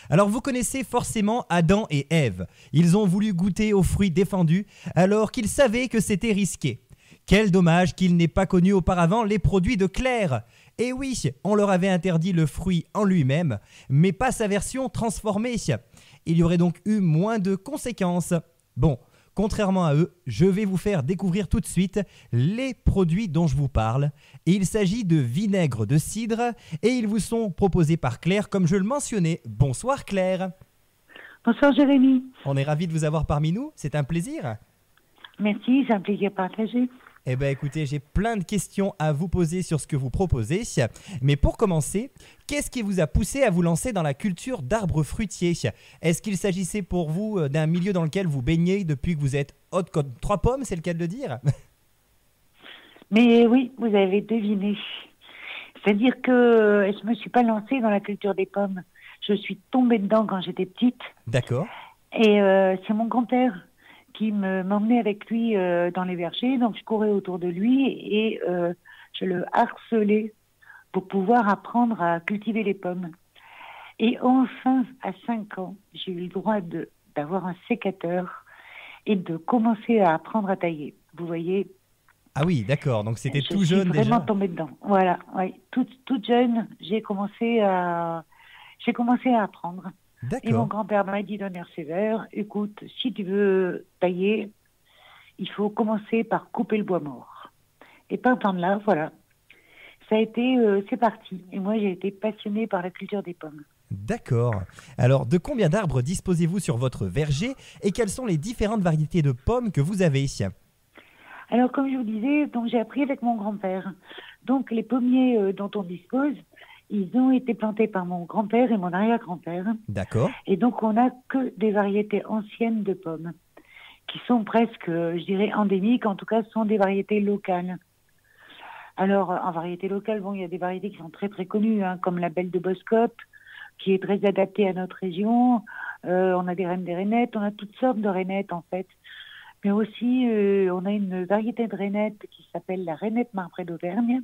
Alors vous connaissez forcément Adam et Ève. Ils ont voulu goûter aux fruits défendus alors qu'ils savaient que c'était risqué. Quel dommage qu'ils n'aient pas connu auparavant les produits de Claire. Et oui, on leur avait interdit le fruit en lui-même, mais pas sa version transformée. Il y aurait donc eu moins de conséquences. Bon, contrairement à eux, je vais vous faire découvrir tout de suite les produits dont je vous parle. Et il s'agit de vinaigre de cidre et ils vous sont proposés par Claire comme je le mentionnais. Bonsoir Claire. Bonsoir Jérémy. On est ravis de vous avoir parmi nous, c'est un plaisir. Merci, c'est un plaisir partagé. Eh bien écoutez, j'ai plein de questions à vous poser sur ce que vous proposez. Mais pour commencer, qu'est-ce qui vous a poussé à vous lancer dans la culture d'arbres fruitiers? Est-ce qu'il s'agissait pour vous d'un milieu dans lequel vous baignez depuis que vous êtes haute comme 3 pommes, c'est le cas de le dire? Mais oui, vous avez deviné. C'est-à-dire que je ne me suis pas lancée dans la culture des pommes. Je suis tombée dedans quand j'étais petite. D'accord. Et c'est mon grand-père qui m'emmenait avec lui dans les vergers. Donc je courais autour de lui et je le harcelais pour pouvoir apprendre à cultiver les pommes. Et enfin, à 5 ans, j'ai eu le droit d'avoir un sécateur et de commencer à apprendre à tailler. Vous voyez, Ah oui, d'accord, donc c'était tout jeune je suis vraiment déjà. tombée dedans. Voilà, oui. Toute jeune, j'ai commencé à apprendre. Et mon D'accord. grand-père m'a dit d'un air sévère, écoute, si tu veux tailler, il faut commencer par couper le bois mort. Et partant de là, voilà, ça a été, c'est parti. Et moi, j'ai été passionnée par la culture des pommes. D'accord. Alors, de combien d'arbres disposez-vous sur votre verger et quelles sont les différentes variétés de pommes que vous avez? Alors, comme je vous disais, donc j'ai appris avec mon grand-père. Donc, les pommiers dont on dispose, ils ont été plantés par mon grand-père et mon arrière-grand-père. D'accord. Et donc, on n'a que des variétés anciennes de pommes, qui sont presque, je dirais, endémiques, en tout cas, sont des variétés locales. Alors, en variété locale, bon, il y a des variétés qui sont très, très connues, hein, comme la belle de Boscop, qui est très adaptée à notre région. On a des reines des rainettes, on a toutes sortes de rainettes, en fait. Mais aussi, on a une variété de rainettes qui s'appelle la rainette marbrée d'Auvergne,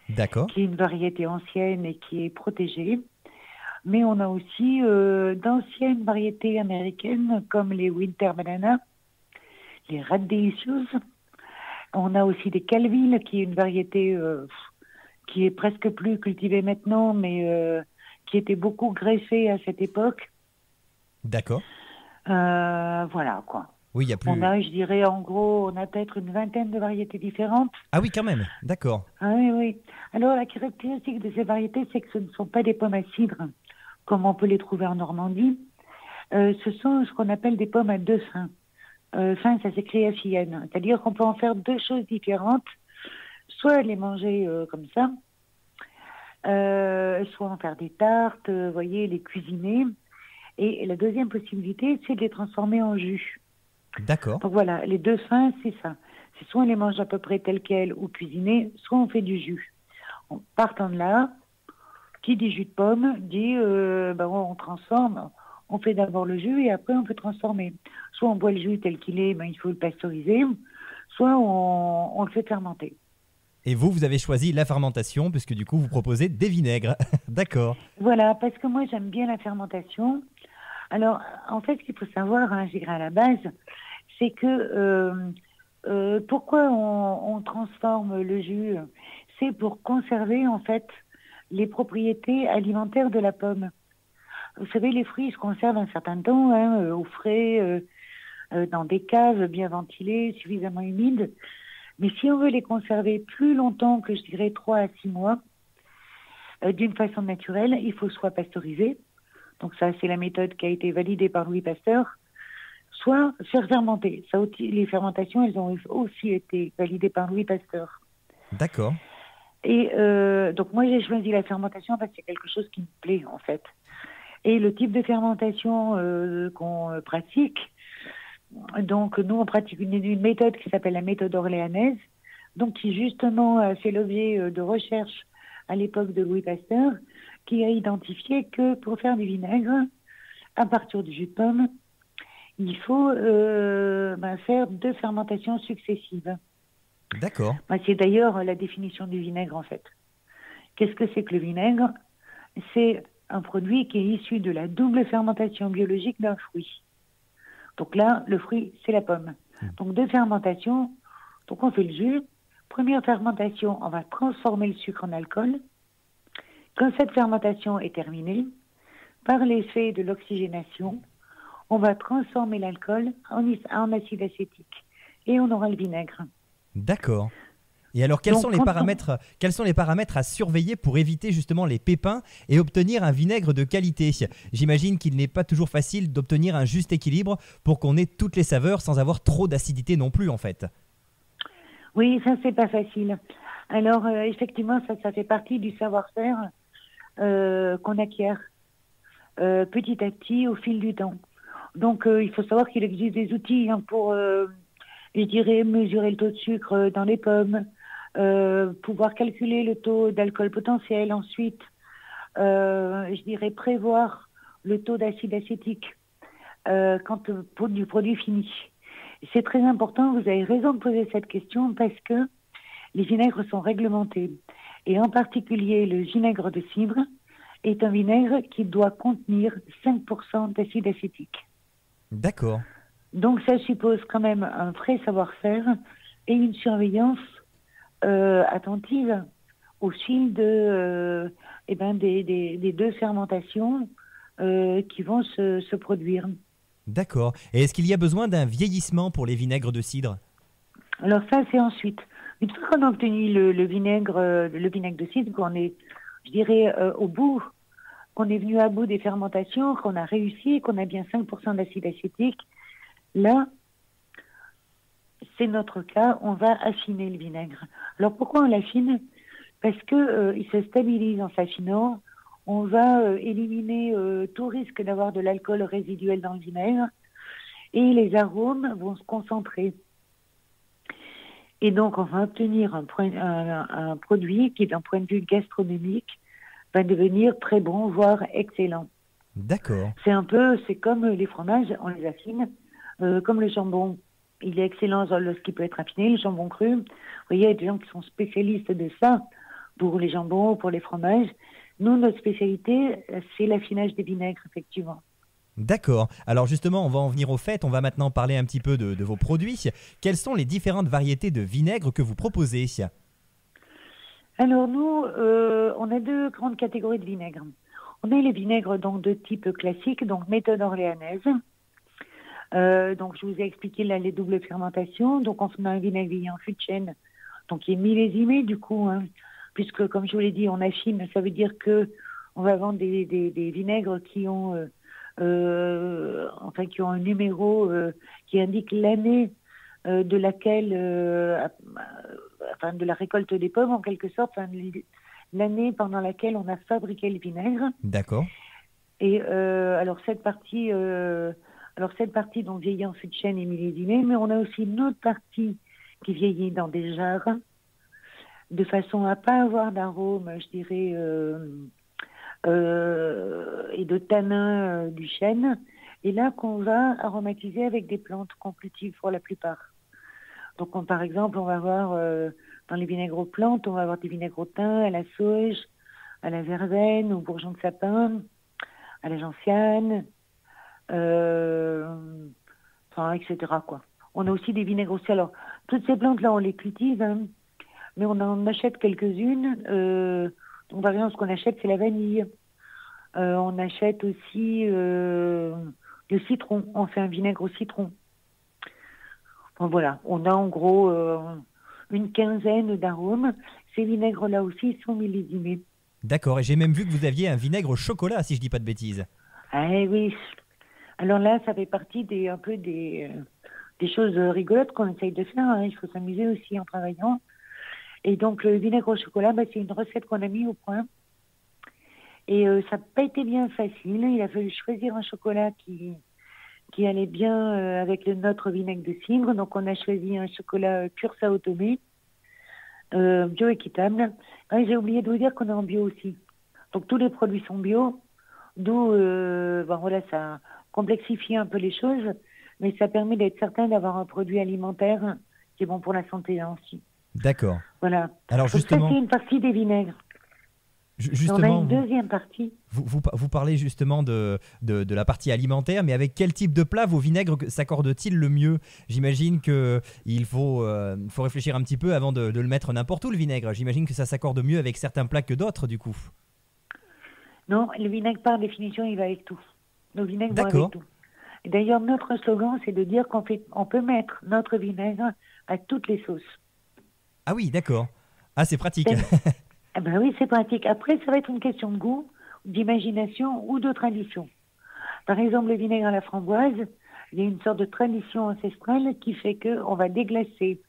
D'accord. qui est une variété ancienne et qui est protégée. Mais on a aussi d'anciennes variétés américaines comme les Winter Banana, les Red Delicious. On a aussi des Calville, qui est une variété qui est presque plus cultivée maintenant, mais qui était beaucoup greffée à cette époque. D'accord. Voilà, quoi. Oui, il y a On plus... a, je dirais, en gros, on a peut-être une vingtaine de variétés différentes. Ah oui, quand même. D'accord. Ah oui, oui. Alors, la caractéristique de ces variétés, c'est que ce ne sont pas des pommes à cidre, comme on peut les trouver en Normandie. Ce sont ce qu'on appelle des pommes à deux fins. Fin, ça s'écrit F-I-N. C'est-à-dire qu'on peut en faire deux choses différentes. Soit les manger comme ça, soit en faire des tartes, voyez, les cuisiner. Et la deuxième possibilité, c'est de les transformer en jus. D'accord. Donc voilà, les deux fins, c'est ça. C'est soit on les mange à peu près telles quelles ou cuisinées, soit on fait du jus. Partant de là, qui dit jus de pomme dit on transforme, on fait d'abord le jus et après on peut transformer. Soit on boit le jus tel qu'il est, il faut le pasteuriser, soit on le fait fermenter. Et vous avez choisi la fermentation puisque du coup, vous proposez des vinaigres. D'accord. Voilà, parce que moi j'aime bien la fermentation. Alors, en fait, ce qu'il faut savoir, hein, je dirais à la base, c'est que pourquoi on transforme le jus? C'est pour conserver, en fait, les propriétés alimentaires de la pomme. Vous savez, les fruits se conservent un certain temps, hein, au frais, dans des caves bien ventilées, suffisamment humides. Mais si on veut les conserver plus longtemps que, je dirais, 3 à 6 mois, d'une façon naturelle, il faut soit pasteuriser, donc ça c'est la méthode qui a été validée par Louis Pasteur, soit faire fermenter. Ça, les fermentations, elles ont aussi été validées par Louis Pasteur. D'accord. Et donc moi j'ai choisi la fermentation parce que c'est quelque chose qui me plaît en fait. Et le type de fermentation qu'on pratique, donc nous on pratique une méthode qui s'appelle la méthode orléanaise, donc qui justement a fait l'objet de recherches à l'époque de Louis Pasteur, qui a identifié que pour faire du vinaigre, à partir du jus de pomme, il faut faire 2 fermentations successives. D'accord. C'est d'ailleurs la définition du vinaigre en fait. Qu'est-ce que c'est que le vinaigre? C'est un produit qui est issu de la double fermentation biologique d'un fruit. Donc là, le fruit, c'est la pomme. Donc deux fermentations, donc on fait le jus. Première fermentation, on va transformer le sucre en alcool. Quand cette fermentation est terminée, par l'effet de l'oxygénation, on va transformer l'alcool en acide acétique et on aura le vinaigre. D'accord. Et alors, quels sont les paramètres à surveiller pour éviter justement les pépins et obtenir un vinaigre de qualité? J'imagine qu'il n'est pas toujours facile d'obtenir un juste équilibre pour qu'on ait toutes les saveurs sans avoir trop d'acidité non plus en fait. Oui, ça c'est pas facile. Alors effectivement, ça fait partie du savoir-faire qu'on acquiert petit à petit au fil du temps. Donc il faut savoir qu'il existe des outils pour, je dirais, mesurer le taux de sucre dans les pommes, pouvoir calculer le taux d'alcool potentiel, ensuite, je dirais, prévoir le taux d'acide acétique pour du produit fini. C'est très important, vous avez raison de poser cette question parce que les vinaigres sont réglementés. Et en particulier, le vinaigre de cidre est un vinaigre qui doit contenir 5% d'acide acétique. D'accord. Donc ça suppose quand même un vrai savoir-faire et une surveillance attentive au fil des deux fermentations qui vont se produire. D'accord. Et est-ce qu'il y a besoin d'un vieillissement pour les vinaigres de cidre? Alors ça, c'est ensuite. Une fois qu'on a obtenu le vinaigre de cidre, qu'on est, je dirais, au bout, qu'on est venu à bout des fermentations, qu'on a réussi, qu'on a bien 5% d'acide acétique, là, c'est notre cas, on va affiner le vinaigre. Alors pourquoi on l'affine? Parce que il se stabilise en s'affinant. On va éliminer tout risque d'avoir de l'alcool résiduel dans le vinaigre et les arômes vont se concentrer. Et donc, on va obtenir un produit qui, d'un point de vue gastronomique, va devenir très bon, voire excellent. D'accord. C'est comme les fromages, on les affine, comme le jambon. Il est excellent lorsqu'il peut être affiné, le jambon cru. Vous voyez, il y a des gens qui sont spécialistes de ça, pour les jambons, pour les fromages. Nous, notre spécialité, c'est l'affinage des vinaigres, effectivement. D'accord. Alors justement, on va en venir au fait. On va maintenant parler un petit peu de vos produits. Quelles sont les différentes variétés de vinaigre que vous proposez? Alors nous, on a deux grandes catégories de vinaigres. On a les vinaigres donc de type classique, donc méthode orléanaise. Donc je vous ai expliqué là les doubles fermentations. Donc on a un vinaigre vieilli en fût de chêne, donc qui est millésimé du coup, puisque comme je vous l'ai dit, on affine. Ça veut dire que on va vendre des vinaigres qui ont qui ont un numéro qui indique l'année de laquelle, de la récolte des pommes en quelque sorte, l'année pendant laquelle on a fabriqué le vinaigre. D'accord. Et alors cette partie donc vieillit en fût de chêne et millésimée, mais on a aussi une autre partie qui vieillit dans des jarres, de façon à pas avoir d'arôme, je dirais, et de tanin du chêne, et là qu'on va aromatiser avec des plantes qu'on cultive pour la plupart. Donc par exemple, on va avoir dans les vinaigres aux plantes, on va avoir des vinaigres au thym, à la sauge, à la verveine, au bourgeon de sapin, à la gentiane, etc. quoi. On a aussi des vinaigres aussi. Alors, toutes ces plantes-là, on les cultive, mais on en achète quelques-unes. Donc, par exemple, ce qu'on achète, c'est la vanille. On achète aussi le citron. On fait un vinaigre au citron. Bon, voilà. On a en gros une quinzaine d'arômes. Ces vinaigres-là aussi sont millésimés. D'accord. Et j'ai même vu que vous aviez un vinaigre au chocolat, si je dis pas de bêtises. Ah oui. Alors là, ça fait partie des choses rigolotes qu'on essaye de faire. Il faut s'amuser aussi en travaillant. Et donc, le vinaigre au chocolat, c'est une recette qu'on a mis au point. Et ça n'a pas été bien facile. Il a fallu choisir un chocolat qui allait bien avec notre vinaigre de cidre. Donc, on a choisi un chocolat pur Sao Tomé, bio-équitable. J'ai oublié de vous dire qu'on est en bio aussi. Donc, tous les produits sont bio. D'où, ça complexifie un peu les choses. Mais ça permet d'être certain d'avoir un produit alimentaire qui est bon pour la santé aussi. D'accord. Voilà. Alors donc justement, ça, c'est une partie des vinaigres. Et on a Justement, une deuxième partie. vous parlez justement de la partie alimentaire, mais avec quel type de plat vos vinaigres s'accordent-ils le mieux? J'imagine qu'il faut réfléchir un petit peu avant de le mettre n'importe où, le vinaigre. J'imagine que ça s'accorde mieux avec certains plats que d'autres, du coup. Non, le vinaigre, par définition, il va avec tout. Nos vinaigres vont avec D'accord. tout. Et d'ailleurs, notre slogan, c'est de dire on peut mettre notre vinaigre à toutes les sauces. Ah oui, d'accord. Ah, c'est pratique. C'est- Ah ben oui, c'est pratique. Après, ça va être une question de goût, d'imagination ou de tradition. Par exemple, le vinaigre à la framboise, il y a une sorte de tradition ancestrale qui fait qu'on va déglacer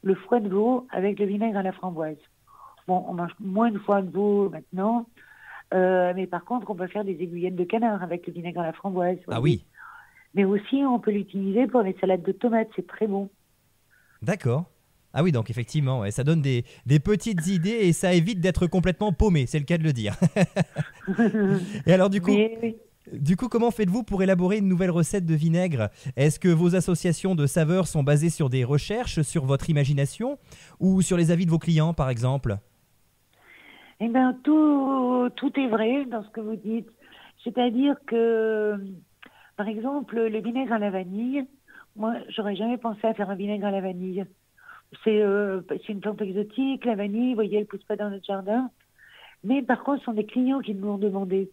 le foie de veau avec le vinaigre à la framboise. Bon, on mange moins de foie de veau maintenant, mais par contre, on peut faire des aiguillettes de canard avec le vinaigre à la framboise, vous Ah voyez. oui, Mais aussi, on peut l'utiliser pour les salades de tomates, c'est très bon. d'accord. Ah oui, donc effectivement, ouais, ça donne des petites idées et ça évite d'être complètement paumé, c'est le cas de le dire. Et alors Mais oui. du coup, comment faites-vous pour élaborer une nouvelle recette de vinaigre? Est-ce que vos associations de saveurs sont basées sur des recherches, sur votre imagination ou sur les avis de vos clients, par exemple? Eh bien, tout est vrai dans ce que vous dites. C'est-à-dire que, par exemple, le vinaigre à la vanille, moi, j'aurais jamais pensé à faire un vinaigre à la vanille. C'est une plante exotique, la vanille, vous voyez, elle pousse pas dans notre jardin. Mais par contre, ce sont des clients qui nous ont demandé.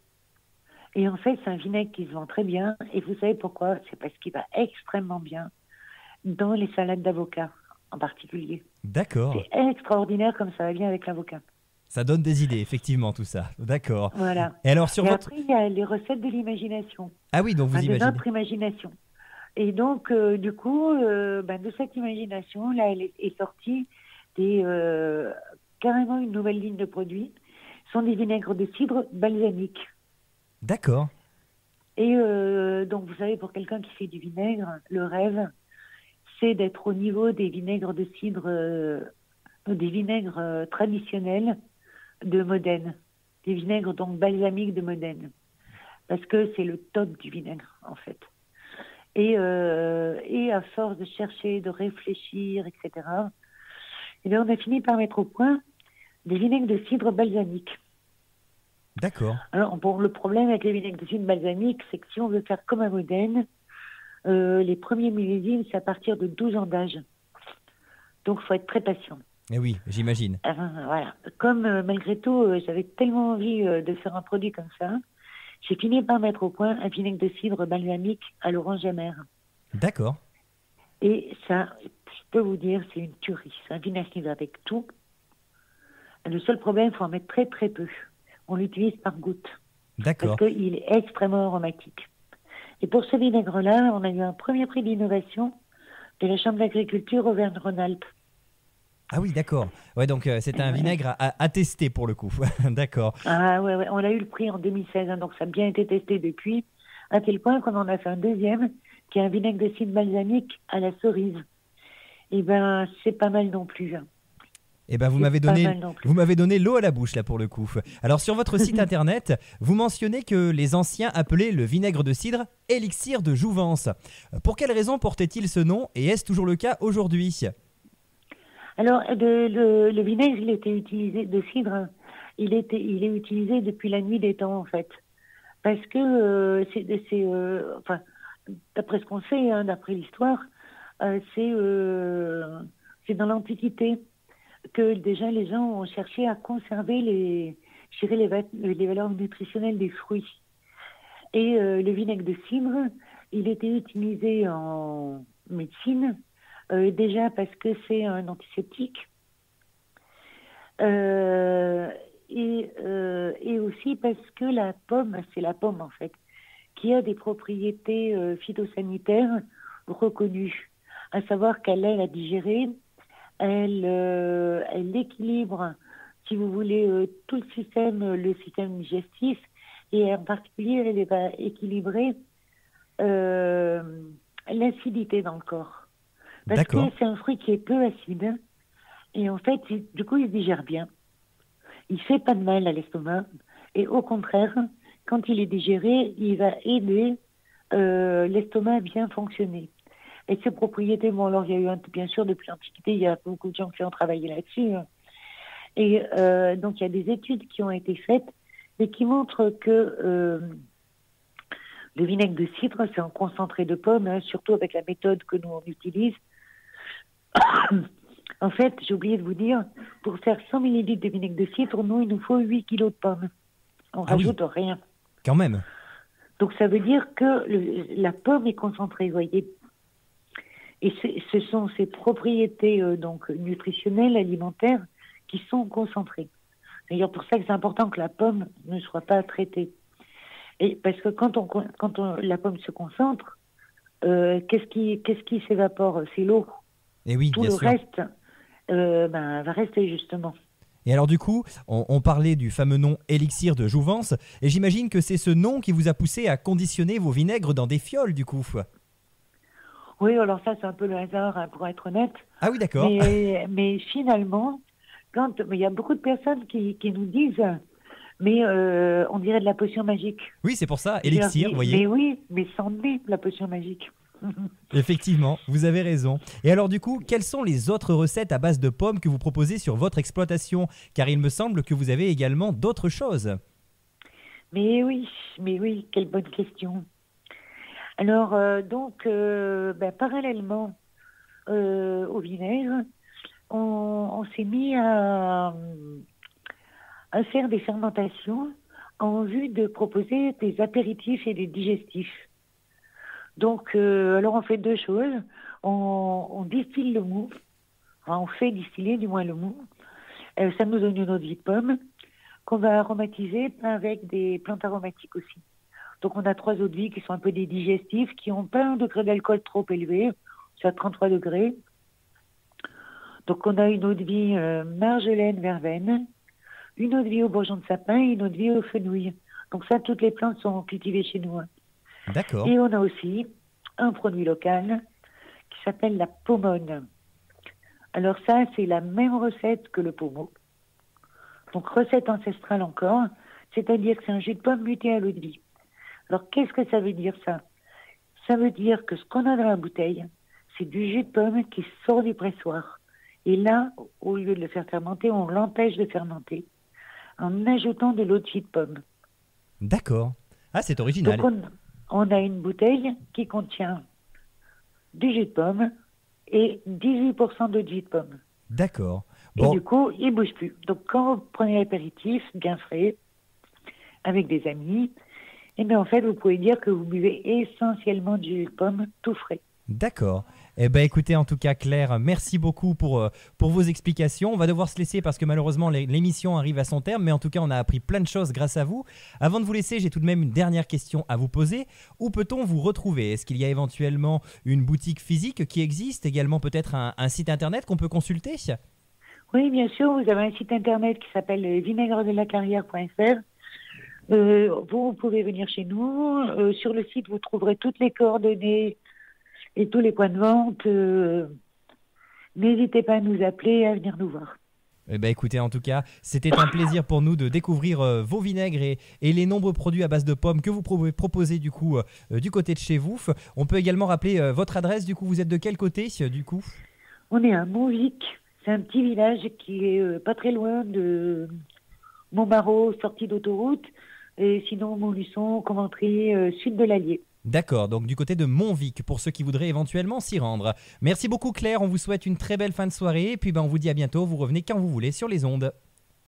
Et en fait, c'est un vinaigre qui se vend très bien. Et vous savez pourquoi? C'est parce qu'il va extrêmement bien dans les salades d'avocat, en particulier. D'accord. C'est extraordinaire comme ça va bien avec l'avocat. Ça donne des idées, effectivement, tout ça. D'accord. Voilà. Et alors, sur Et votre... après, il y a les recettes de l'imagination, Ah oui, donc vous enfin de imaginez. notre imagination. Et donc, du coup, de cette imagination, là, est sortie carrément une nouvelle ligne de produits. Ce sont des vinaigres de cidre balsamiques. D'accord. Et donc, vous savez, pour quelqu'un qui fait du vinaigre, le rêve, c'est d'être au niveau des vinaigres de cidre, des vinaigres traditionnels de Modène, des vinaigres donc balsamiques de Modène, parce que c'est le top du vinaigre, en fait. Et à force de chercher, de réfléchir, etc., et bien on a fini par mettre au point des vinaigres de cidre balsamique. D'accord. Alors, bon, le problème avec les vinaigres de cidre balsamique, c'est que si on veut faire comme à Modène, les premiers millésimes, c'est à partir de 12 ans d'âge. Donc, il faut être très patient. Eh oui, j'imagine. Voilà. Comme malgré tout, j'avais tellement envie de faire un produit comme ça, j'ai fini par mettre au point un vinaigre de cidre balsamique à l'orange amère. D'accord. Et ça, je peux vous dire, c'est une tuerie. C'est un vinaigre qui va avec tout. Le seul problème, il faut en mettre très très peu. On l'utilise par goutte parce D'accord. qu'il est extrêmement aromatique. Et pour ce vinaigre-là, on a eu un premier prix d'innovation de la Chambre d'agriculture Auvergne-Rhône-Alpes. Ah oui, d'accord. Ouais, donc c'est Et un ouais. vinaigre à tester pour le coup. D'accord. Ah ouais, ouais, on a eu le prix en 2016, hein, donc ça a bien été testé depuis, à tel point qu'on en a fait un deuxième, qui est un vinaigre de cidre balsamique à la cerise. Eh ben, c'est pas mal non plus, hein. Eh ben, C'est pas mal non plus. vous m'avez donné l'eau à la bouche là pour le coup. Alors sur votre site internet, vous mentionnez que les anciens appelaient le vinaigre de cidre élixir de jouvence. Pour quelle raison portait-il ce nom et est-ce toujours le cas aujourd'hui? Alors, le vinaigre, il était utilisé de cidre, hein. Il est utilisé depuis la nuit des temps, en fait. Parce que enfin, d'après ce qu'on sait, hein, d'après l'histoire, euh, c'est euh, c'est dans l'Antiquité que déjà les gens ont cherché à conserver je dirais les valeurs nutritionnelles des fruits. Et le vinaigre de cidre, il était utilisé en médecine, déjà parce que c'est un antiseptique, euh, et aussi parce que la pomme, c'est la pomme en fait, qui a des propriétés phytosanitaires reconnues, à savoir qu'elle aide à digérer, elle équilibre, si vous voulez, tout le système digestif, et en particulier, elle va équilibrer euh, l'acidité dans le corps. Parce que D'accord. c'est un fruit qui est peu acide, et en fait, du coup, il se digère bien. Il fait pas de mal à l'estomac, et au contraire, quand il est digéré, il va aider l'estomac à bien fonctionner. Et ces propriétés, bon, alors il y a eu, bien sûr, depuis l'Antiquité, il y a beaucoup de gens qui ont travaillé là-dessus, hein. Et donc, il y a des études qui ont été faites et qui montrent que le vinaigre de cidre, c'est un concentré de pommes, hein, surtout avec la méthode que nous on utilise. En fait, j'ai oublié de vous dire, pour faire 100 millilitres de vinaigre de cidre, nous, il nous faut 8 kilos de pommes. On rajoute rien. Quand même. Donc, ça veut dire que la pomme est concentrée, vous voyez. Et ce sont ces propriétés donc nutritionnelles, alimentaires, qui sont concentrées. D'ailleurs, pour ça que c'est important que la pomme ne soit pas traitée. Et parce que quand la pomme se concentre, qu'est-ce qui s'évapore? C'est l'eau. Et oui, tout bien le sûr. reste va rester justement. Et alors du coup, on parlait du fameux nom élixir de jouvence, et j'imagine que c'est ce nom qui vous a poussé à conditionner vos vinaigres dans des fioles du coup. Oui, alors ça c'est un peu le hasard, hein, pour être honnête. Ah oui, d'accord. Mais finalement, il y a beaucoup de personnes qui nous disent, mais on dirait de la potion magique. Oui, c'est pour ça, élixir, vous voyez. Mais oui, mais c'en est de la potion magique. Effectivement, vous avez raison. Et alors du coup, quelles sont les autres recettes à base de pommes que vous proposez sur votre exploitation? Car il me semble que vous avez également d'autres choses. Mais oui, quelle bonne question. Alors, parallèlement au vinaigre, on s'est mis à faire des fermentations en vue de proposer des apéritifs et des digestifs. Donc, alors on fait deux choses. On distille le mou. Enfin, on fait distiller du moins le mou. Ça nous donne une eau de vie de pomme qu'on va aromatiser avec des plantes aromatiques aussi. Donc, on a 3 eaux de vie qui sont un peu des digestifs, qui n'ont pas un degré d'alcool trop élevé. C'est à 33 degrés. Donc, on a une eau de vie marjolaine, verveine, une eau de vie au bourgeon de sapin et une eau de vie au fenouil. Donc ça, toutes les plantes sont cultivées chez nous. D'accord. Et on a aussi un produit local qui s'appelle la pomone. Alors ça, c'est la même recette que le pommeau. Donc recette ancestrale encore, c'est-à-dire que c'est un jus de pomme muté à l'eau de vie. Alors qu'est-ce que ça veut dire ça? Ça veut dire que ce qu'on a dans la bouteille, c'est du jus de pomme qui sort du pressoir. Et là, au lieu de le faire fermenter, on l'empêche de fermenter en ajoutant de l'eau de jus de pomme. D'accord. Ah, c'est original. Donc on a une bouteille qui contient du jus de pomme et 18% de jus de pomme. D'accord. Bon. Et du coup, il ne bouge plus. Donc quand vous prenez l'apéritif bien frais, avec des amis, et bien en fait, vous pouvez dire que vous buvez essentiellement du jus de pomme tout frais. D'accord. Eh ben, écoutez, en tout cas, Claire, merci beaucoup pour vos explications. On va devoir se laisser parce que malheureusement, l'émission arrive à son terme, mais en tout cas, on a appris plein de choses grâce à vous. Avant de vous laisser, j'ai tout de même une dernière question à vous poser. Où peut-on vous retrouver? Est-ce qu'il y a éventuellement une boutique physique qui existe? Également peut-être un site internet qu'on peut consulter? Oui, bien sûr. Vous avez un site internet qui s'appelle vinaigredelacarrière.fr. Vous pouvez venir chez nous. Sur le site, vous trouverez toutes les coordonnées et tous les points de vente. N'hésitez pas à nous appeler et à venir nous voir. Eh ben, écoutez, en tout cas, c'était un plaisir pour nous de découvrir vos vinaigres et les nombreux produits à base de pommes que vous proposez du coup du côté de chez vous. On peut également rappeler votre adresse. Du coup, vous êtes de quel côté du coup? On est à Montvic. C'est un petit village qui est pas très loin de Montmarot, sortie d'autoroute. Et sinon, Montluçon, Commentry, sud de l'Allier. D'accord, donc du côté de Montvic, pour ceux qui voudraient éventuellement s'y rendre. Merci beaucoup Claire, on vous souhaite une très belle fin de soirée, et puis on vous dit à bientôt, vous revenez quand vous voulez sur les ondes.